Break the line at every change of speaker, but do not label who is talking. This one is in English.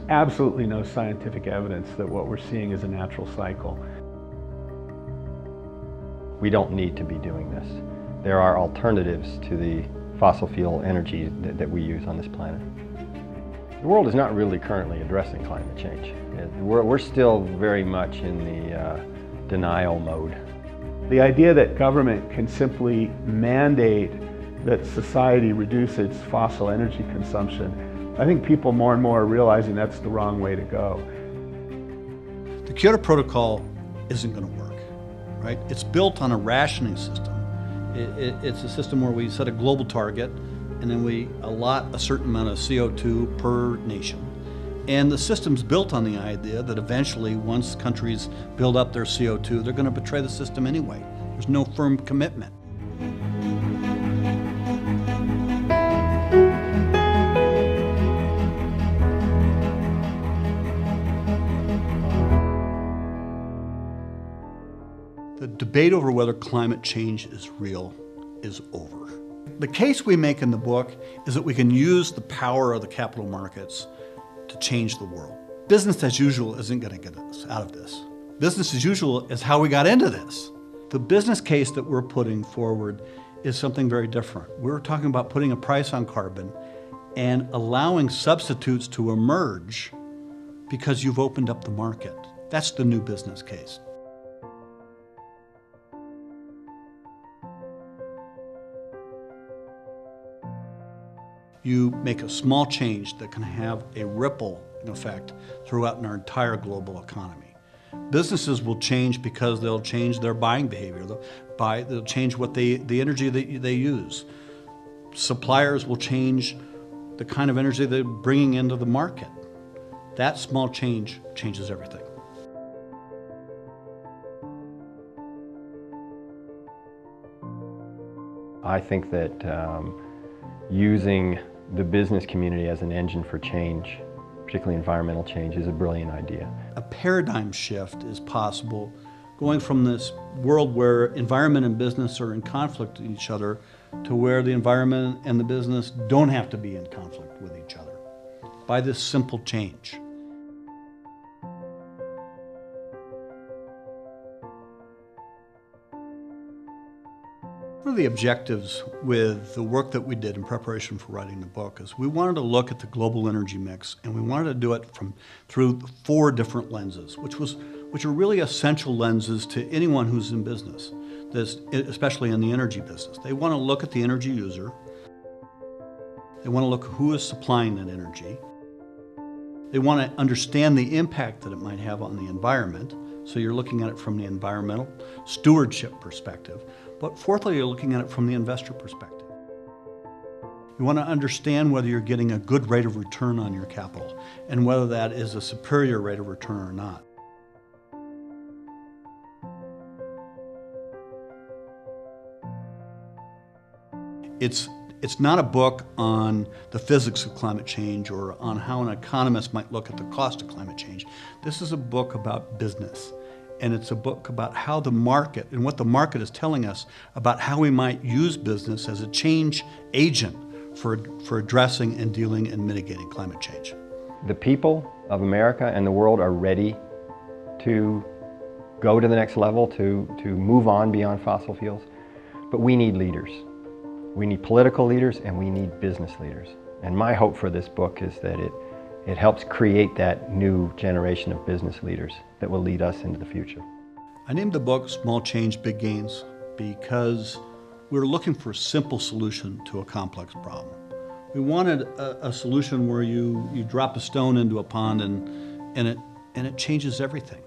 There's absolutely no scientific evidence that what we're seeing is a natural cycle.
We don't need to be doing this. There are alternatives to the fossil fuel energy that we use on this planet. The world is not really currently addressing climate change. We're still very much in the denial mode.
The idea that government can simply mandate that society reduce its fossil energy consumption, I think people more and more are realizing that's the wrong way to go.
The Kyoto Protocol isn't going to work, right? It's built on a rationing system. It's a system where we set a global target and then we allot a certain amount of CO2 per nation. And the system's built on the idea that eventually, once countries build up their CO2, they're going to betray the system anyway. There's no firm commitment. The debate over whether climate change is real is over. The case we make in the book is that we can use the power of the capital markets to change the world. Business as usual isn't going to get us out of this. Business as usual is how we got into this. The business case that we're putting forward is something very different. We're talking about putting a price on carbon and allowing substitutes to emerge because you've opened up the market. That's the new business case. You make a small change that can have a ripple effect throughout our entire global economy. Businesses will change because they'll change their buying behavior. They'll change the energy that they use. Suppliers will change the kind of energy they're bringing into the market. That small change changes everything.
I think that using the business community as an engine for change, particularly environmental change, is a brilliant idea.
A paradigm shift is possible, going from this world where environment and business are in conflict with each other to where the environment and the business don't have to be in conflict with each other by this simple change. One of the objectives with the work that we did in preparation for writing the book is we wanted to look at the global energy mix, and we wanted to do it through 4 different lenses, which are really essential lenses to anyone who's in business, especially in the energy business. They want to look at the energy user. They want to look at who is supplying that energy. They want to understand the impact that it might have on the environment. So you're looking at it from the environmental stewardship perspective. But fourthly, you're looking at it from the investor perspective. You want to understand whether you're getting a good rate of return on your capital and whether that is a superior rate of return or not. It's not a book on the physics of climate change or on how an economist might look at the cost of climate change. This is a book about business. And it's a book about how the market and what the market is telling us about how we might use business as a change agent for addressing and dealing and mitigating climate change.
The people of America and the world are ready to go to the next level, to move on beyond fossil fuels. But we need leaders. We need political leaders and we need business leaders. And my hope for this book is that it helps create that new generation of business leaders that will lead us into the future.
I named the book Small Change, Big Gains because we're looking for a simple solution to a complex problem. We wanted a solution where you drop a stone into a pond and it changes everything.